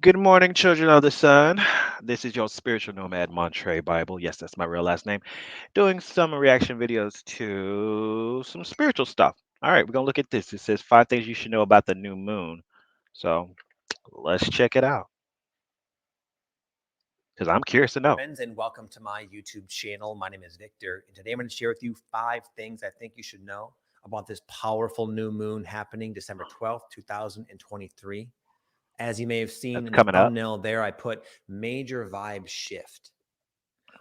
Good morning, children of the sun. This is your spiritual nomad, Montre Bible. Yes, that's my real last name. Doing some reaction videos to some spiritual stuff. All right, we're going to look at this. It says 5 things you should know about the new moon. So let's check it out because I'm curious to know. Friends, and welcome to my YouTube channel. My name is Victor, and today I'm going to share with you 5 things I think you should know about this powerful new moon happening December 12th, 2023. As you may have seen That's in the coming up. thumbnail there, I put major vibe shift.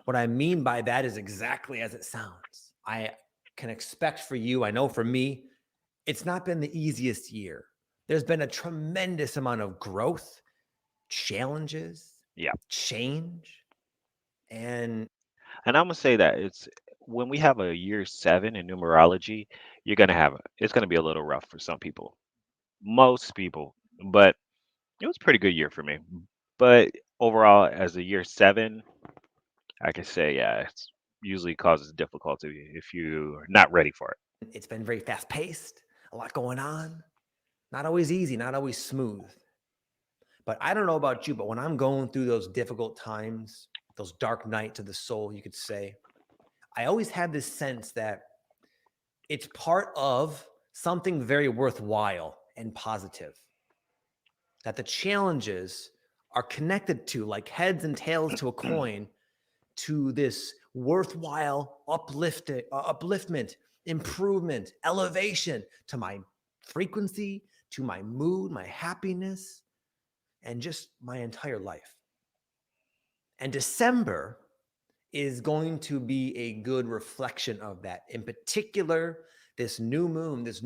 What I mean by that is exactly as it sounds. I can expect for you, I know for me, it's not been the easiest year. There's been a tremendous amount of growth, challenges, Yeah. change, and And I'm going to say that it's when we have a year 7 in numerology, it's going to be a little rough for some people, most people, but it was a pretty good year for me. But overall, as a year 7, I can say, yeah, it's usually causes difficulty if you're not ready for it. it's been very fast paced, a lot going on, not always easy, not always smooth. But I don't know about you, but when I'm going through those difficult times, those dark nights of the soul, you could say, I always have this sense that it's part of something very worthwhile and positive, that the challenges are connected to, like heads and tails to a coin, to this worthwhile upliftment, improvement, elevation to my frequency, to my mood, my happiness, and just my entire life. And December is going to be a good reflection of that. In particular, this new moon is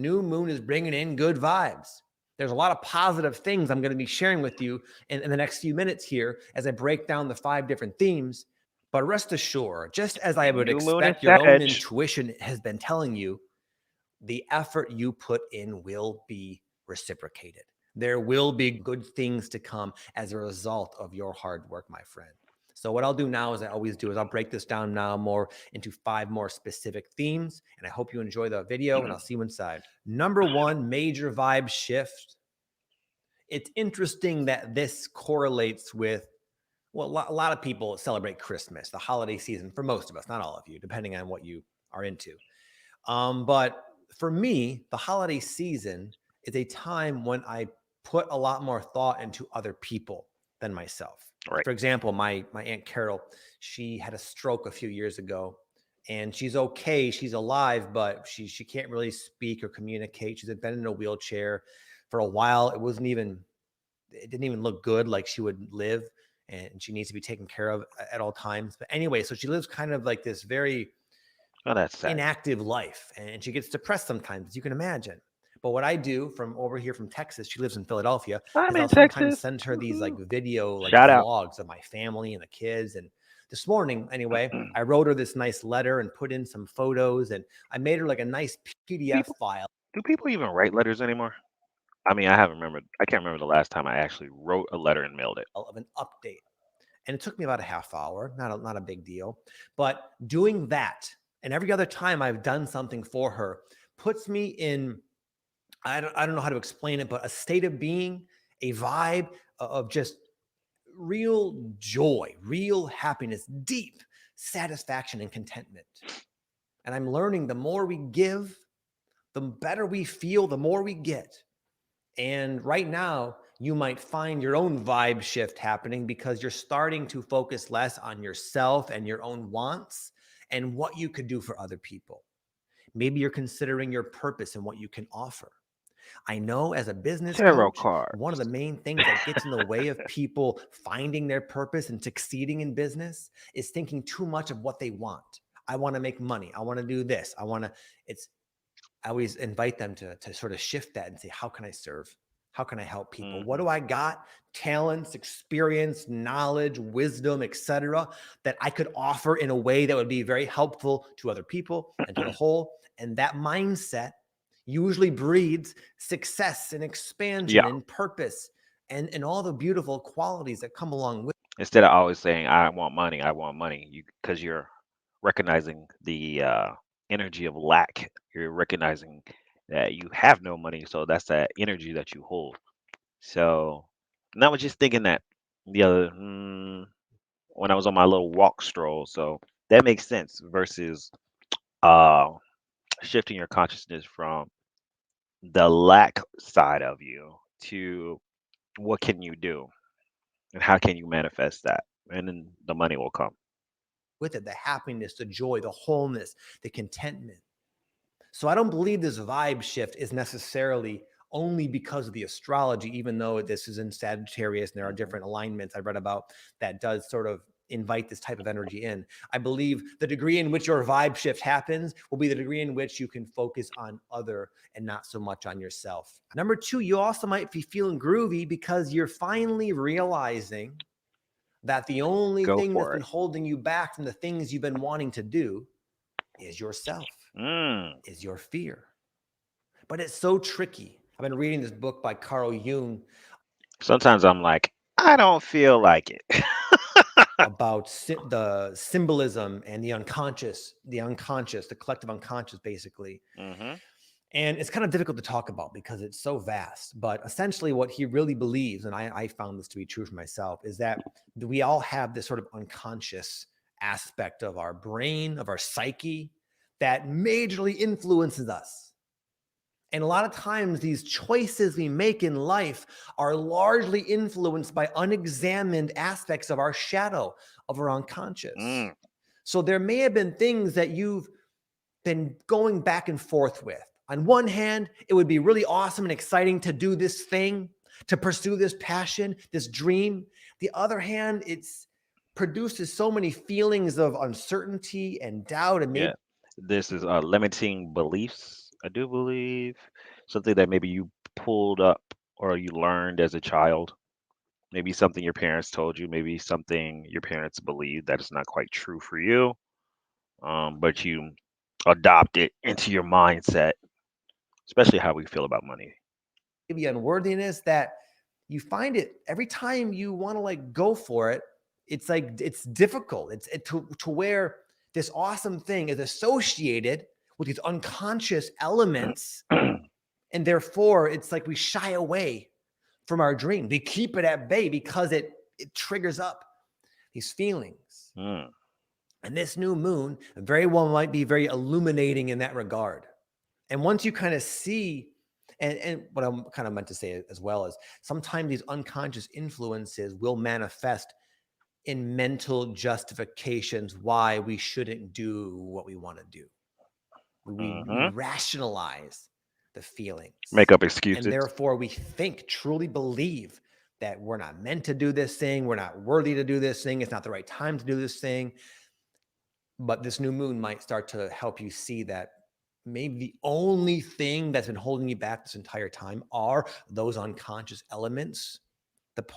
bringing in good vibes. There's a lot of positive things I'm going to be sharing with you in the next few minutes here as I break down the 5 different themes. But rest assured, just as I would New moon in expect, your own Sag. intuition has been telling you, the effort you put in will be reciprocated. There will be good things to come as a result of your hard work, my friend. So what I'll do now, as I always do, is I'll break this down now more into 5 more specific themes. And I hope you enjoy the video, and I'll see you inside. Number 1, major vibe shift. It's interesting that this correlates with, well, a lot of people celebrate Christmas, the holiday season, for most of us, not all of you, depending on what you are into. But for me, the holiday season is a time when I put a lot more thought into other people than myself. Right. For example, my Aunt Carol, she had a stroke a few years ago, and she's okay. She's alive, but she can't really speak or communicate. She's been in a wheelchair for a while. It didn't even look good, like she would live, and she needs to be taken care of at all times. But anyway, so she lives kind of like this very Oh, that's sad. inactive life, and she gets depressed sometimes, as you can imagine. But what I do from over here from Texas, she lives in Philadelphia, I'm is I'll in sometimes Texas. send her these like Woohoo. video, like Shout out. vlogs of my family and the kids. And this morning, anyway, I wrote her this nice letter and put in some photos, and I made her like a nice PDF People, file do people even write letters anymore? I mean, I haven't remembered. I can't remember the last time I actually wrote a letter and mailed it. of an update. And it took me about a half hour, not a big deal. But doing that, and every other time I've done something for her, puts me in, I don't know how to explain it, but a state of being, a vibe of just real joy, real happiness, deep satisfaction and contentment. And I'm learning the more we give, the better we feel, the more we get. And right now, you might find your own vibe shift happening because you're starting to focus less on yourself and your own wants and what you could do for other people. Maybe you're considering your purpose and what you can offer. I know, as a business Tarot coach, one of the cards. main things that gets in the way of people finding their purpose and succeeding in business is thinking too much of what they want. I want to make money. I want to do this. It's, I always invite them to sort of shift that and say, how can I serve? How can I help people? What Hmm. do I got? Talents, experience, knowledge, wisdom, etc., that I could offer in a way that would be very helpful to other people and to the whole. And that mindset usually breeds success and expansion Yeah. and purpose and all the beautiful qualities that come along with. Instead of always saying, I want money, because you're recognizing the energy of lack. You're recognizing that you have no money, so that's that energy that you hold. So, and I was just thinking that. the other when I was on my little walk stroll. So that makes sense versus uh shifting your consciousness from the lack side of you to what can you do and how can you manifest that, and then the money will come. with it, the happiness, the joy, the wholeness, the contentment. So I don't believe this vibe shift is necessarily only because of the astrology, even though this is in Sagittarius and there are Hmm. different alignments I've read about that does sort of invite this type of energy in. I believe the degree in which your vibe shift happens will be the degree in which you can focus on other and not so much on yourself. Number two, you also might be feeling groovy because you're finally realizing that the only Go thing that's for been it. holding you back from the things you've been wanting to do is yourself, Mm. is your fear. But it's so tricky. I've been reading this book by Carl Jung Sometimes I'm like, I don't feel like it. about the symbolism and the collective unconscious, basically. Hmm. And it's kind of difficult to talk about because it's so vast. But essentially, what he really believes, and I found this to be true for myself, is that we all have this sort of unconscious aspect of our brain, of our psyche, that majorly influences us. And a lot of times, these choices we make in life are largely influenced by unexamined aspects of our shadow, of our unconscious. Mm. So there may have been things that you've been going back and forth with. On one hand, it would be really awesome and exciting to do this thing, to pursue this passion, this dream. The other hand, it's produces so many feelings of uncertainty and doubt and maybe Yeah. This is limiting beliefs, I do believe. Something that maybe you pulled up or you learned as a child. Maybe something your parents told you, maybe something your parents believe that is not quite true for you, but you adopt it into your mindset, especially how we feel about money. unworthiness that you find it every time you want to like go for it. It's like it's difficult. To where this awesome thing is associated with these unconscious elements, and therefore it's like we shy away from our dream. We keep it at bay because it triggers up these feelings. Mm. And this new moon very well might be very illuminating in that regard. And once you kind of see, and what I'm kind of meant to say as well is sometimes these unconscious influences will manifest in mental justifications why we shouldn't do what we want to do. We Hmm. rationalize the Make feelings, up and excuses. therefore we think, truly believe that we're not meant to do this thing, we're not worthy to do this thing, it's not the right time to do this thing. But this new moon might start to help you see that maybe the only thing that's been holding you back this entire time are those unconscious elements,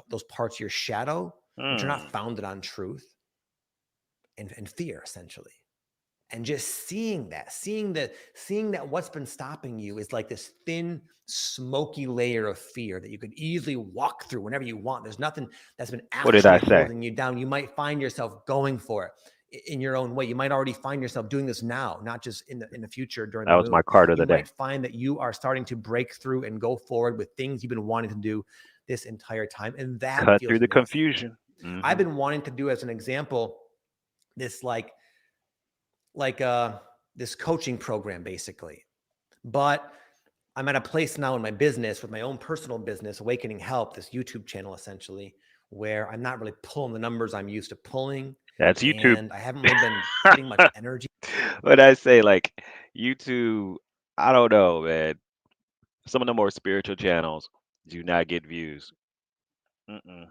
those parts of your shadow, which are not Mm. founded on truth and fear, essentially. And just seeing that what's been stopping you is like this thin, smoky layer of fear that you could easily walk through whenever you want. There's nothing that's been What did I actually say? holding you down. You might find yourself going for it in your own way. You might already find yourself doing this now, not just in the future during That the was my moon. card of You the day. might find that you are starting to break through and go forward with things you've been wanting to do this entire time, and that Cut through feels the amazing. confusion. I've Hmm. been wanting to do, as an example, this like this coaching program, basically. But I'm at a place now in my business with my own personal business, Awakening Help, this YouTube channel, essentially, where I'm not really pulling the numbers I'm used to pulling. That's YouTube. And I haven't really been putting much energy What I say, like YouTube, I don't know, man. Some of the more spiritual channels do not get views. Mm-mm.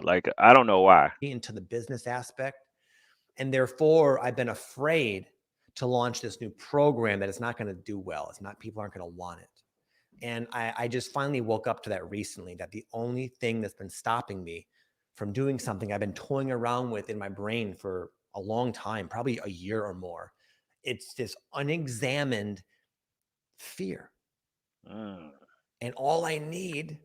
Like I don't know why. into the business aspect. And therefore, I've been afraid to launch this new program that it's not going to do well. It's not, people aren't going to want it. And I just finally woke up to that recently, that the only thing that's been stopping me from doing something I've been toying around with in my brain for a long time, probably a year or more, it's this unexamined fear. Mm. And all I need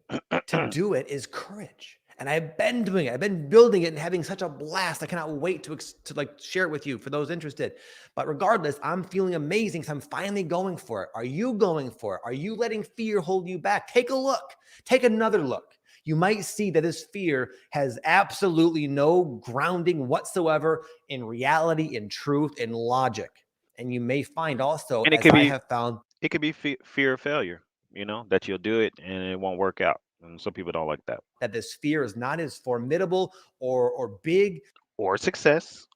to do it is courage. And I've been doing it. I've been building it and having such a blast. I cannot wait to like share it with you for those interested. But regardless, I'm feeling amazing because I'm finally going for it. Are you going for it? Are you letting fear hold you back? Take a look. Take another look. You might see that this fear has absolutely no grounding whatsoever in reality, in truth, in logic. And you may find also, And it as could I be have found, fear of failure, that you'll do it and it won't work out. And some people don't like that. that this fear is not as formidable or big Or success.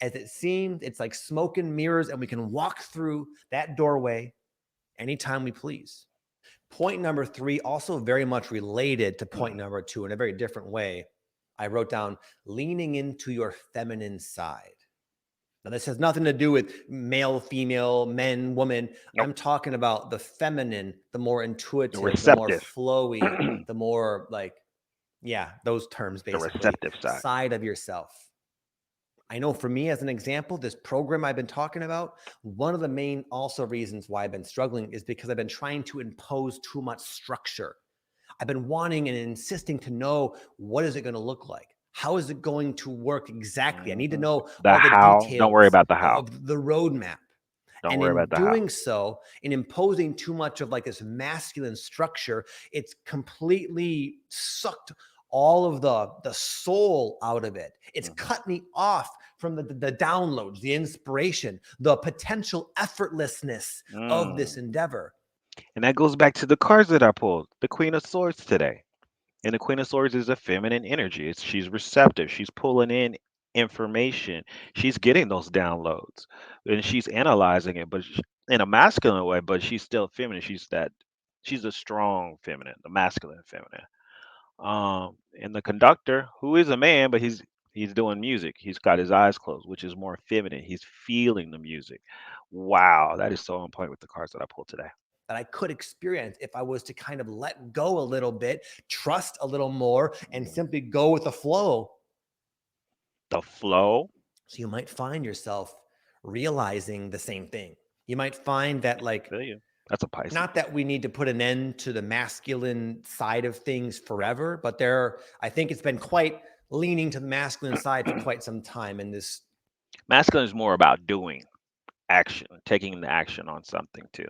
as it seems. It's like smoke and mirrors, and we can walk through that doorway anytime we please. Point number three, also very much related to point Mm. number two in a very different way. I wrote down leaning into your feminine side. Now, this has nothing to do with male, female, men, woman. Nope. I'm talking about the feminine, the more The intuitive, the more receptive. flowy, The the more like, yeah, those terms basically, receptive side. side of yourself. I know for me, as an example, this program I've been talking about, one of the main also reasons why I've been struggling is because I've been trying to impose too much structure. I've been wanting and insisting to know, what is it going to look like? How is it going to work exactly? I need to Hmm. know The all the how. Don't worry details about the how. of the roadmap. Don't And worry in about the how. doing so, in imposing too much of like this masculine structure, it's completely sucked all of the soul out of it. It's Hmm. cut me off from the downloads, the inspiration, the potential effortlessness of this Mm. endeavor. And that goes back to the cards that I pulled. The Queen of Swords today. And the Queen of Swords is a feminine energy. She's receptive. She's pulling in information. She's getting those downloads, and she's analyzing it, but in a masculine way. But she's still feminine. She's a strong feminine, the masculine feminine. And the conductor, who is a man, but he's doing music. He's got his eyes closed, which is more feminine. He's feeling the music. Wow, that is so on point with the cards that I pulled today. That I could experience if I was to kind of let go a little bit, trust a little more, and Mm. simply go with the flow. The flow. So you might find yourself realizing the same thing. You might find that, like, Feel you. That's a Pisces. not that we need to put an end to the masculine side of things forever, but I think it's been quite leaning to the masculine side for quite some time in this. Masculine is more about doing action, taking the action on something too,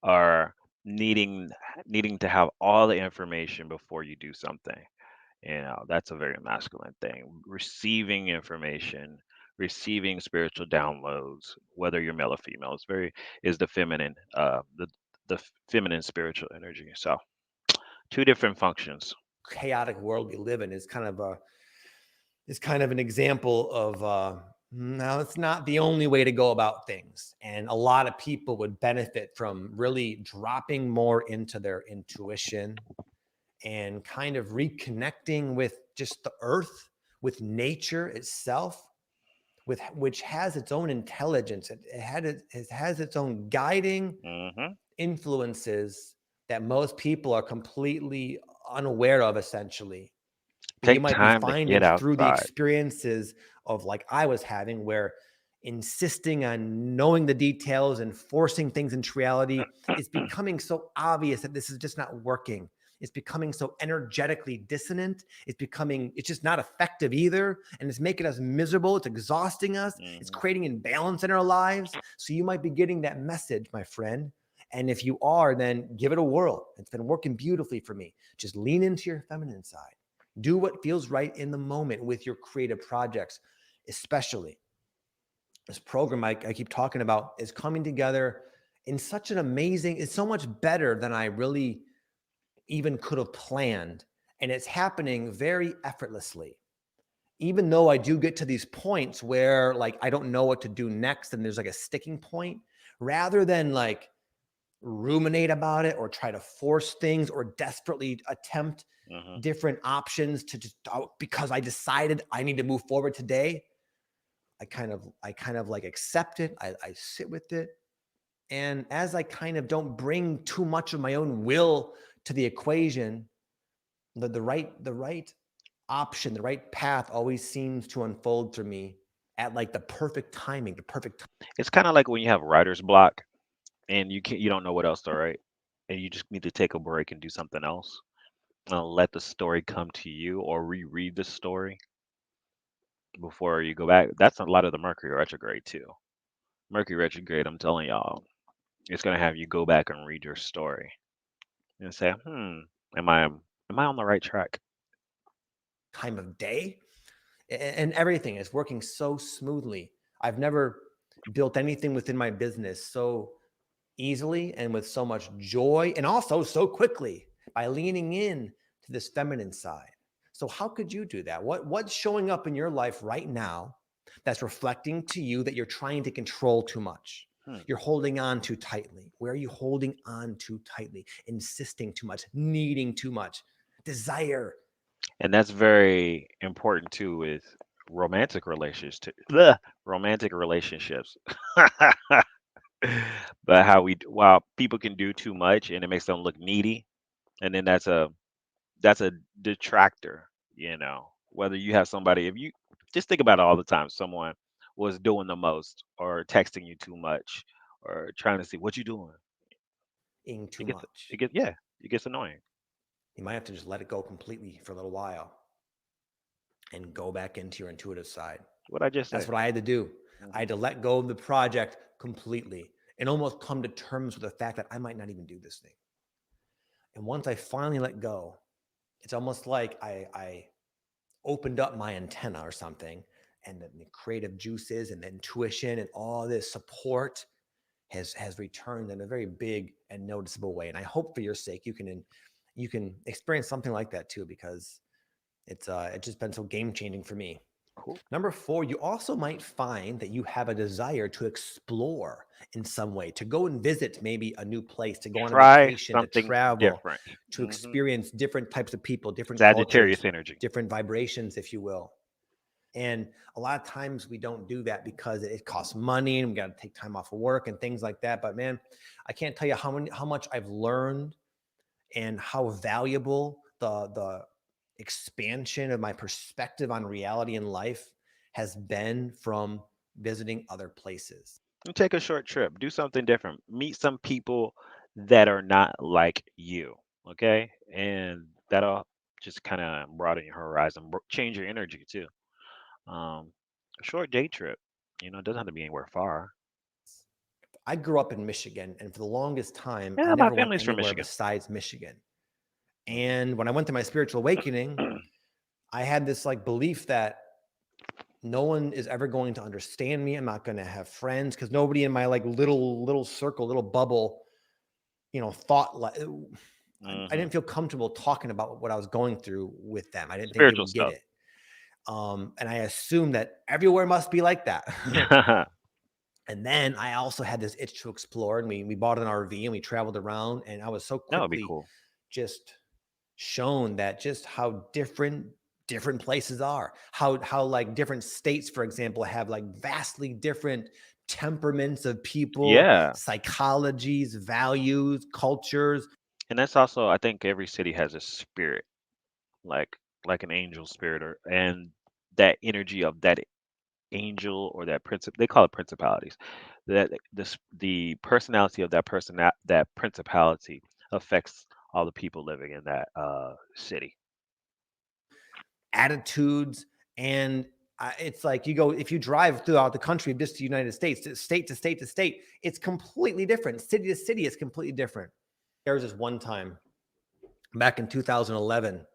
or needing needing to have all the information before you do something. That's a very masculine thing. Receiving information, receiving spiritual downloads, whether you're male or female, is the feminine, feminine spiritual energy. So two different functions. Chaotic world we live in is kind of an example of now it's not the only way to go about things, and a lot of people would benefit from really dropping more into their intuition and kind of reconnecting with just the earth, with nature itself, with which has its own intelligence. It has its own guiding Hmm. influences that most people are completely unaware of, essentially. But you Take might be time to finding get through the outside. experiences of, like I was having, where insisting on knowing the details and forcing things into reality is becoming so obvious that this is just not working. It's becoming so energetically dissonant. It's just not effective either. And it's making us miserable. It's exhausting us. It's Hmm. creating imbalance in our lives. So you might be getting that message, my friend. And if you are, then give it a whirl. It's been working beautifully for me. Just lean into your feminine side. Do what feels right in the moment with your creative projects, especially. This program I keep talking about is coming together in such an amazing, it's so much better than I really even could have planned. And it's happening very effortlessly. Even though I do get to these points where, like, I don't know what to do next and there's like a sticking point, rather than like ruminate about it or try to force things or desperately attempt Hmm. different options to just, oh, because I decided I need to move forward today. I kind of like accept it. I sit with it. And as I kind of don't bring too much of my own will to the equation, the right option, the right path always seems to unfold for me at like the perfect timing, the perfect time. It's kind of like when you have writer's block and you don't know what else to write, and you just need to take a break and do something else. Let the story come to you, or reread the story before you go back. That's a lot of the Mercury retrograde too. Mercury retrograde, I'm telling y'all, it's gonna have you go back and read your story and say, am I Am I on the right track? time of day, and everything is working so smoothly. I've never built anything within my business so easily and with so much joy and also so quickly by leaning in to this feminine side. So how could you do that? What's showing up in your life right now that's reflecting to you that you're trying to control too much? Hmm. You're holding on too tightly. Where are you holding on too tightly? Insisting too much, needing too much, desire. And that's very important too with romantic relationships. Romantic relationships. But how while people can do too much and it makes them look needy, and then that's a detractor, whether you have somebody, if you just think about it all the time, someone was doing the most or texting you too much or trying to see what you doing. Ing It too gets it much. gets yeah, it gets annoying. You might have to just let it go completely for a little while and go back into your intuitive side. What I just That's say. what I had to do. I Hmm. had to let go of the project completely and almost come to terms with the fact that I might not even do this thing. And once I finally let go, it's almost like I opened up my antenna or something, and the creative juices and the intuition and all this support has returned in a very big and noticeable way. And I hope for your sake you can experience something like that too, because it's just been so game changing for me. Cool. Number four, you also might find that you have a desire to explore in some way, to go and visit maybe a new place, to go on a Try vacation, to something travel, different. to Hmm. experience different types of people, different Sagittarius cultures, energy. different vibrations, if you will. And a lot of times we don't do that because it costs money and we got to take time off of work and things like that. But man, I can't tell you how much I've learned and how valuable the expansion of my perspective on reality and life has been from visiting other places. You take a short trip, do something different, meet some people that are not like you, okay? And that'll just kind of broaden your horizon, change your energy too. Um, a short day trip, it doesn't have to be anywhere far. I grew up in Michigan, and for the longest time, I Yeah, my never went family's from anywhere Michigan. besides Michigan. Hmm. And when I went to my spiritual awakening, I had this like belief that no one is ever going to understand me. I'm not going to have friends because nobody in my like little circle, little bubble, thought like I Hmm. didn't feel comfortable talking about what I was going through with them. I didn't think they Spiritual would get stuff. it. And I assumed that everywhere must be like that. And then I also had this itch to explore, and we bought an RV and we traveled around, and I was so That would be quickly cool. just shown that just how different places are, how like different states, for example, have like vastly different temperaments of people, Yeah. psychologies, values, cultures. And that's also, I think every city has a spirit, like like an angel spirit, and that energy of that angel or that princip they call it principalities. That the personality of that person, that principality affects all the people living in that city. Attitudes. And it's like you go, if you drive throughout the country, just the United States, state to state to state, it's completely different. City to city is completely different. There was this one time back in 2011,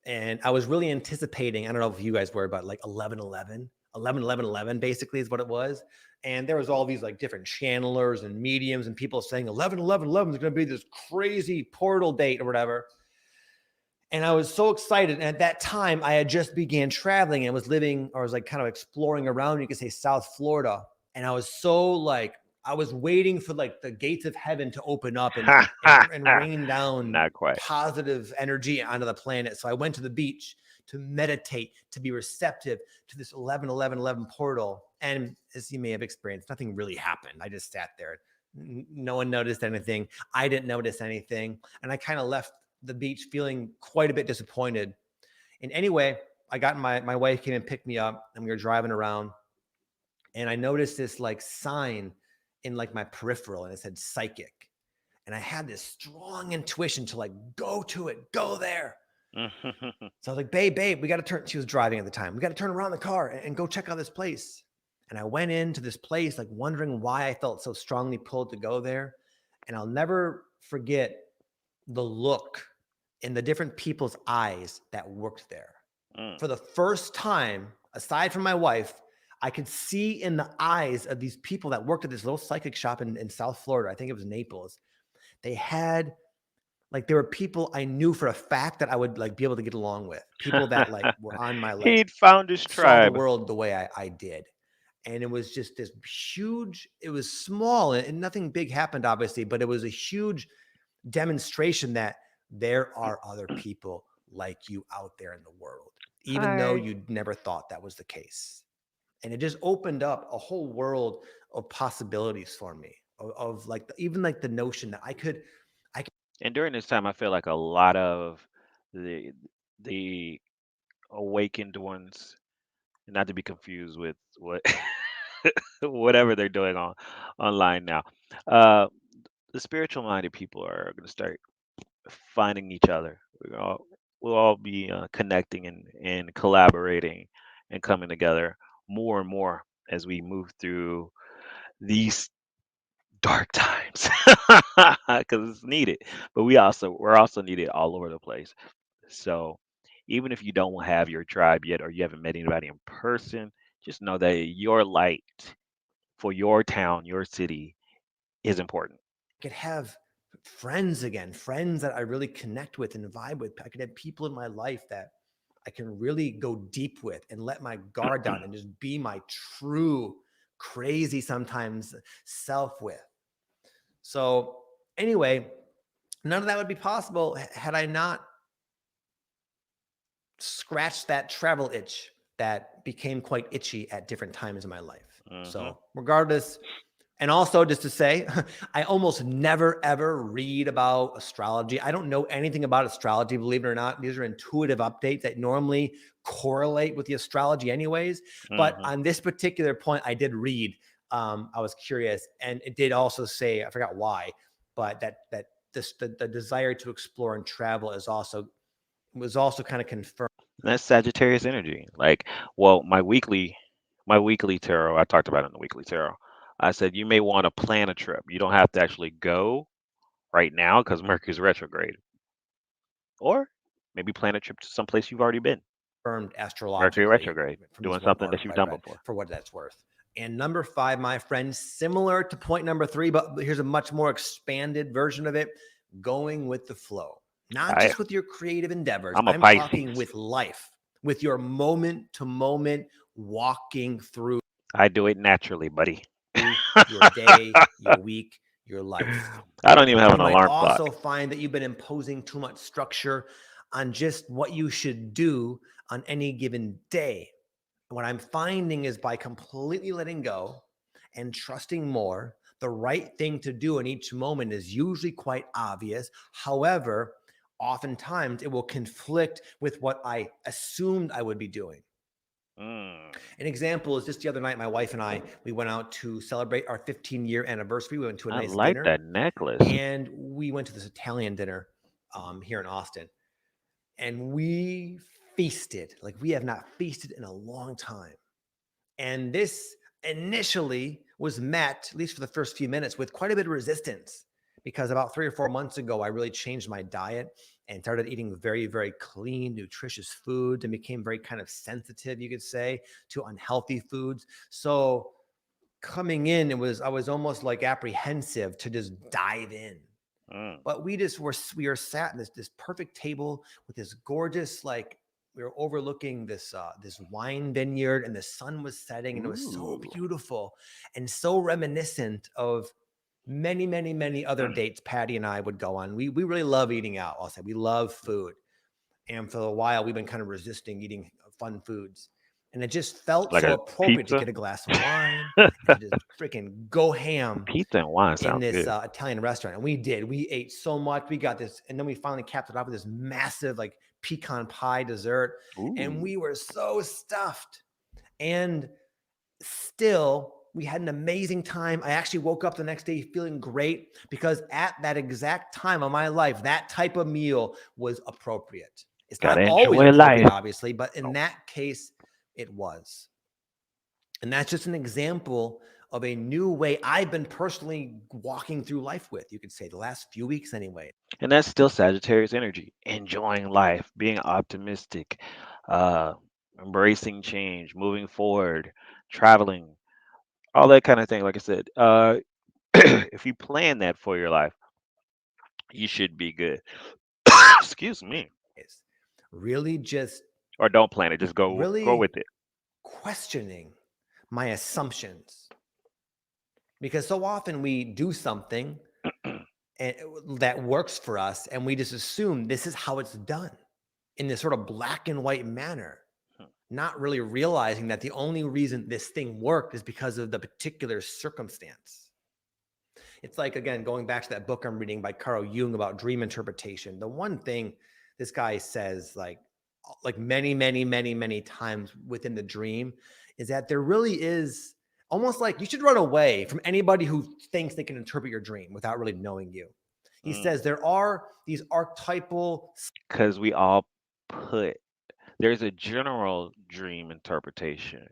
and I was really anticipating, I don't know if you guys were, but like 1111, 11 basically is what it was. And there was all these like different channelers and mediums and people saying 11 is going to be this crazy portal date or whatever. And I was so excited. And at that time, I had just began traveling and was living, or was like kind of exploring around, you could say, South Florida. And I was so like, I was waiting for like the gates of heaven to open up and rain down Not quite. positive energy onto the planet. So I went to the beach to meditate, to be receptive to this 11 portal. And as you may have experienced, nothing really happened. I just sat there. No one noticed anything. I didn't notice anything. And I kind of left the beach feeling quite a bit disappointed. And anyway, I got my wife came and picked me up, and we were driving around, and I noticed this like sign in like my peripheral, and it said psychic. And I had this strong intuition to like go to it, go there. So I was like, babe, we got to turn. She was driving at the time. We got to turn around the car and go check out this place. And I went into this place, like wondering why I felt so strongly pulled to go there. And I'll never forget the look in the different people's eyes that worked there. Mm. For the first time, aside from my wife, I could see in the eyes of these people that worked at this little psychic shop in South Florida. I think it was Naples. They had like there were people I knew for a fact that I would like be able to get along with. People that like were on my like He'd found his saw the tribe. world the way I did. And it was just this huge, it was small and nothing big happened, obviously, but it was a huge demonstration that there are other people like you out there in the world, even though Hi. you never thought that was the case. And it just opened up a whole world of possibilities for me of like even like the notion that I could And during this time, I feel like a lot of the the awakened ones, not to be confused with what whatever they're doing on online now. Uh, the spiritual minded people are going to start finding each other. We'll all be connecting and collaborating and coming together more and more as we move through these dark times because it's needed. But we're also needed all over the place. So even if you don't have your tribe yet or you haven't met anybody in person, just know that your light for your town, your city is important. could have friends again, friends that I really connect with and vibe with. I could have people in my life that I can really go deep with and let my guard down and just be my true, crazy sometimes self with. So, anyway, none of that would be possible had I not scratched that travel itch that became quite itchy at different times in my life. Hmm. So, regardless, and also, just to say, I almost never ever read about astrology. I don't know anything about astrology, believe it or not. These are intuitive updates that normally correlate with the astrology, anyways. But Hmm. on this particular point, I did read. I was curious, and it did also say, I forgot why, but that this the desire to explore and travel is also was also kind of confirmed. That's Sagittarius energy. Like, well, my weekly tarot, I talked about it in the weekly tarot. I said you may want to plan a trip. You don't have to actually go right now because Mercury's retrograde. Or maybe plan a trip to some place you've already been. Mercury Astrologically retrograde, from doing this one something that article you've I done read before. for what that's worth. And number five, my friend, similar to point number three, but here's a much more expanded version of it, going with the flow, not I just with your creative endeavors. I'm a I'm talking Pisces. with life, with your moment to moment walking through I do it naturally, buddy. your day, your week, your life. I don't even have You an might alarm clock. also find that you've been imposing too much structure on just what you should do on any given day. What I'm finding is by completely letting go and trusting more, the right thing to do in each moment is usually quite obvious. However, oftentimes it will conflict with what I assumed I would be doing. Mm, An example is just the other night, my wife and I, we went out to celebrate our 15-year anniversary. We went to a I nice like dinner that necklace. and we went to this Italian dinner here in Austin and we feasted like we have not feasted in a long time. And this initially was met, at least for the first few minutes, with quite a bit of resistance because about 3 or 4 months ago, I really changed my diet and started eating very, very clean, nutritious foods and became very kind of sensitive, you could say, to unhealthy foods. So coming in, I was almost like apprehensive to just dive in. Mm, But we were sat in this perfect table with this gorgeous like we were overlooking this wine vineyard and the sun was setting and it was so ooh. beautiful and so reminiscent of many other dates Patty and I would go on. We really love eating out. I'll say we love food, and for a while we've been kind of resisting eating fun foods. And it just felt Like so a appropriate to pizza. get a glass of wine and to just freaking go ham Pizza and wine in sounds this good. Italian restaurant. And we did. We ate so much. We got this, and then we finally capped it off with this massive like pecan pie dessert. And Ooh, we were so stuffed. And still, we had an amazing time. I actually woke up the next day feeling great because at that exact time of my life, that type of meal was appropriate. It's not gotta always enjoy appropriate, life. obviously, but in Oh, that case, it was. And that's just an example of a new way I've been personally walking through life with, you could say, the last few weeks anyway. And that's still Sagittarius energy, enjoying life, being optimistic, uh, embracing change, moving forward, traveling, all that kind of thing. Like I said, if you plan that for your life, you should be good. Excuse me. It's really just Or don't plan it, just go really with it. questioning my assumptions, because so often we do something and that works for us and we just assume this is how it's done in this sort of black and white manner, not really realizing that the only reason this thing worked is because of the particular circumstance. It's like, again, going back to that book I'm reading by Carl Jung about dream interpretation. The one thing this guy says, like many times within the dream, is that there really is almost like you should run away from anybody who thinks they can interpret your dream without really knowing you. He says there are these archetypal. Because we all put, there's a general dream interpretation,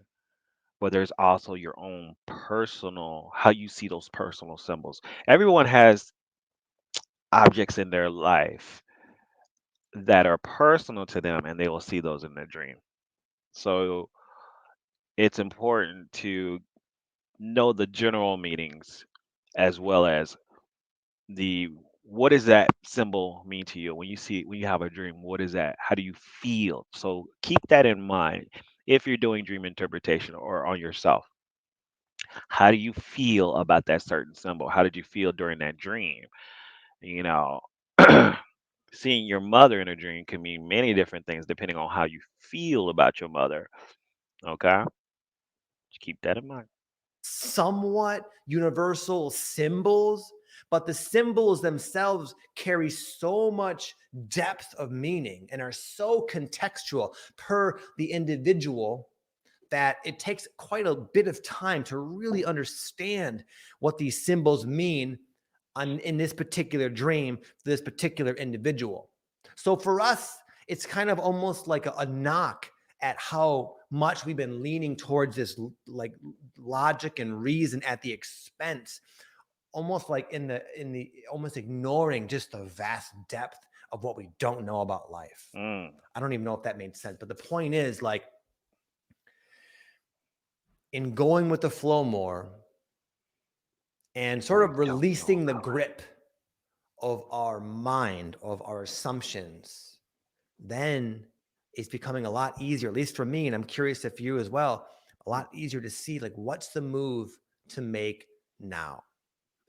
but there's also your own personal, how you see those personal symbols. Everyone has objects in their life that are personal to them, and they will see those in their dream. So it's important to know the general meanings as well as the what does that symbol mean to you when you see when you have a dream. What is that? How do you feel? So keep that in mind if you're doing dream interpretation or on yourself. How do you feel about that certain symbol? How did you feel during that dream? You know, seeing your mother in a dream can mean many different things depending on how you feel about your mother. Okay, just keep that in mind. Somewhat universal symbols, but the symbols themselves carry so much depth of meaning and are so contextual per the individual that it takes quite a bit of time to really understand what these symbols mean in this particular dream for this particular individual. So for us, it's kind of almost like a knock at how much we've been leaning towards this like logic and reason at the expense, almost like in the almost ignoring just the vast depth of what we don't know about life. Mm. I don't even know if that made sense, but the point is, like, in going with the flow more and What sort we of don't know releasing the about life. grip of our mind, of our assumptions, then it's becoming a lot easier, at least for me, and I'm curious if you as well, a lot easier to see, like, what's the move to make now.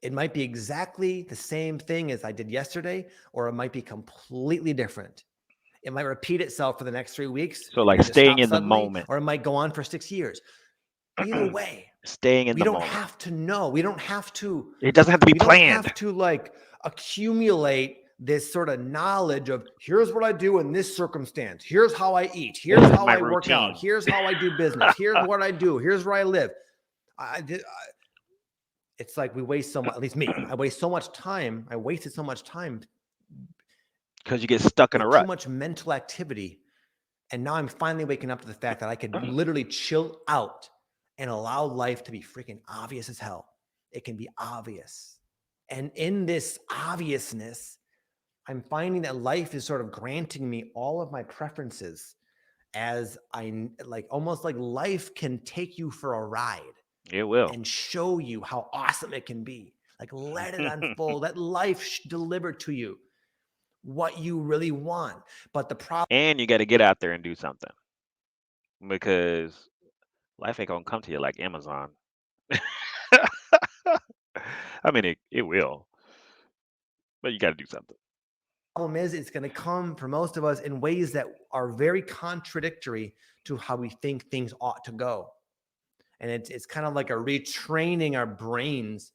It might be exactly the same thing as I did yesterday, or it might be completely different. It might repeat itself for the next 3 weeks So and like then just staying stop in the suddenly, moment, or it might go on for 6 years. Either way, staying in we the don't moment. have to know. We don't have to It doesn't have to be we don't planned. have to like accumulate this sort of knowledge of here's what I do in this circumstance. Here's how I eat. This Here's is how my I work out. routine. Here's how I do business. Here's what I do. Here's where I live. I did. It's like we waste so much. At least me. I waste so much time. I wasted so much time Because you get stuck in a with too rut. much mental activity. And now I'm finally waking up to the fact that I could literally chill out and allow life to be freaking obvious as hell. It can be obvious. And in this obviousness, I'm finding that life is sort of granting me all of my preferences, as I like, almost like life can take you for a ride It will. and show you how awesome it can be. Like, let it unfold, let life deliver to you what you really want. But the problem And you got to get out there and do something because life ain't gonna come to you like Amazon. I mean, it will, but you got to do something. is it's going to come for most of us in ways that are very contradictory to how we think things ought to go. And it's kind of like a retraining our brains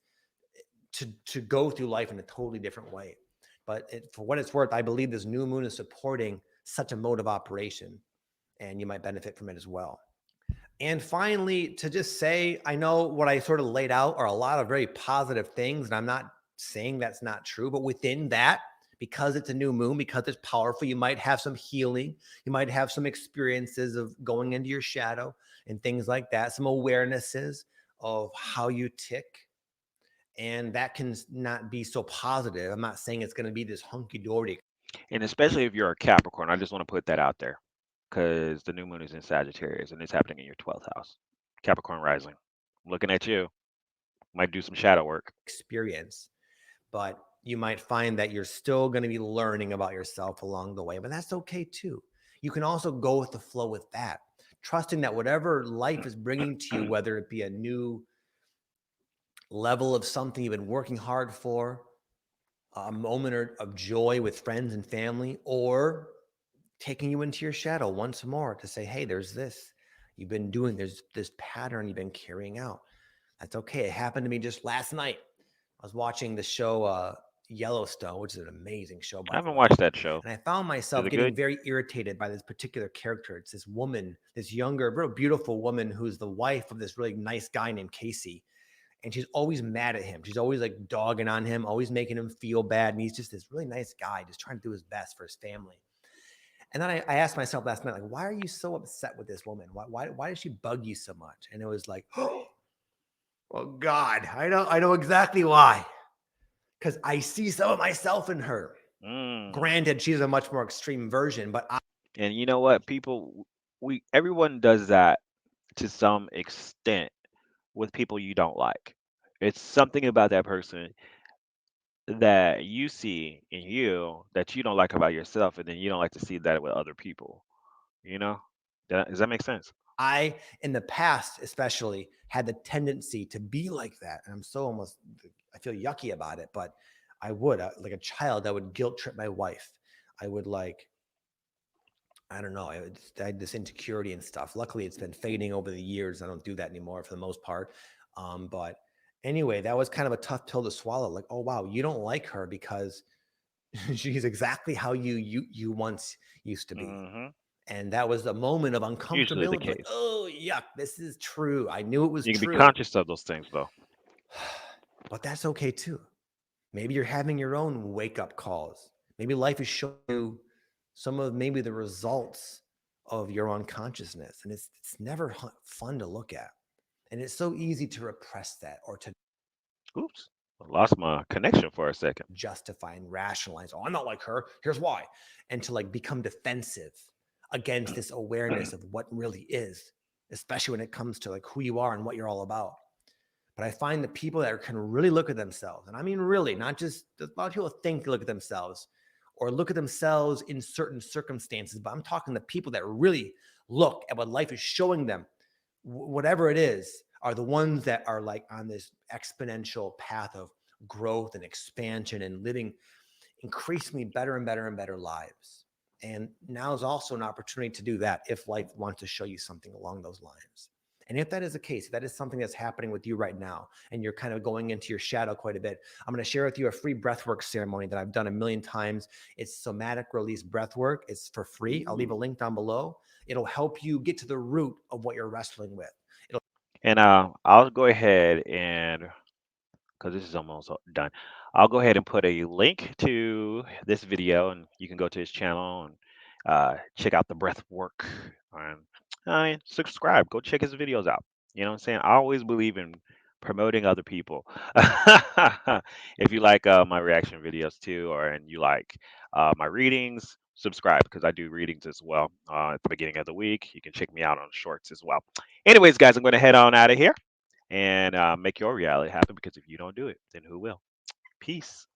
to go through life in a totally different way. But for what it's worth, I believe this new moon is supporting such a mode of operation, and you might benefit from it as well. And finally, to just say, I know what I sort of laid out are a lot of very positive things, and I'm not saying that's not true, but within that, because it's a new moon, because it's powerful, you might have some healing, you might have some experiences of going into your shadow and things like that, some awarenesses of how you tick, and that can not be so positive. I'm not saying it's going to be this hunky dory. And especially if you're a Capricorn, I just want to put that out there because the new moon is in Sagittarius and it's happening in your 12th house. Capricorn rising. I'm looking at you. Might do some shadow work. Experience, but you might find that you're still going to be learning about yourself along the way, but that's okay too. You can also go with the flow with that, trusting that whatever life is bringing to you, whether it be a new level of something you've been working hard for, a moment of joy with friends and family, or taking you into your shadow once more to say, hey, there's this you've been doing, there's this pattern you've been carrying out. That's okay. It happened to me just last night. I was watching the show Yellowstone, which is an amazing show, I by the haven't way. watched that show. And I found Is myself it getting good? very irritated by this particular character. It's this woman, this younger, real beautiful woman who's the wife of this really nice guy named Casey. And she's always mad at him. She's always like dogging on him, always making him feel bad. And he's just this really nice guy, just trying to do his best for his family. And then I asked myself last night, like, why are you so upset with this woman? Why does she bug you so much? And it was like, oh God, I know exactly why. Because I see some of myself in her. Mm. Granted, she's a much more extreme version, but And you know what? People, we everyone does that to some extent with people you don't like. It's something about that person that you see in you that you don't like about yourself, and then you don't like to see that with other people. You know? Does that make sense? I, in the past, especially, had the tendency to be like that. And I'm so almost, I feel yucky about it, but I would, like a child, I would guilt trip my wife. I would like, I don't know. I had this insecurity and stuff. Luckily, it's been fading over the years. I don't do that anymore for the most part. But anyway, that was kind of a tough pill to swallow. Like, oh wow, you don't like her because she's exactly how you once used to be. Hmm. And that was a moment of Usually the uncomfortability. Like, case. oh yuck, this is true. I knew it was You can be true, conscious of those things, though. but that's okay too. Maybe you're having your own wake up calls. Maybe life is showing you some of maybe the results of your unconsciousness. And it's never fun to look at. And it's so easy to repress that or to Oops, I lost my connection for a second. justify and rationalize. Oh, I'm not like her. Here's why. And to like become defensive against this awareness of what really is, especially when it comes to like who you are and what you're all about. But I find the people that can really look at themselves, and I mean really, not just a lot of people think they look at themselves or look at themselves in certain circumstances, but I'm talking the people that really look at what life is showing them, whatever it is, are the ones that are like on this exponential path of growth and expansion and living increasingly better and better and better lives. And now is also an opportunity to do that if life wants to show you something along those lines. And if that is the case, if that is something that's happening with you right now, and you're kind of going into your shadow quite a bit, I'm going to share with you a free breathwork ceremony that I've done a million times. It's somatic release breathwork. It's for free. I'll leave a Ooh. link down below. It'll help you get to the root of what you're wrestling with. It'll And I'll go ahead and because this is almost done. I'll go ahead and put a link to this video, and you can go to his channel and check out the breath work. And I mean, subscribe. Go check his videos out. You know what I'm saying? I always believe in promoting other people. If you like my reaction videos too, or and you like my readings, subscribe because I do readings as well at the beginning of the week. You can check me out on shorts as well. Anyways, guys, I'm going to head on out of here and make your reality happen because if you don't do it, then who will? Peace.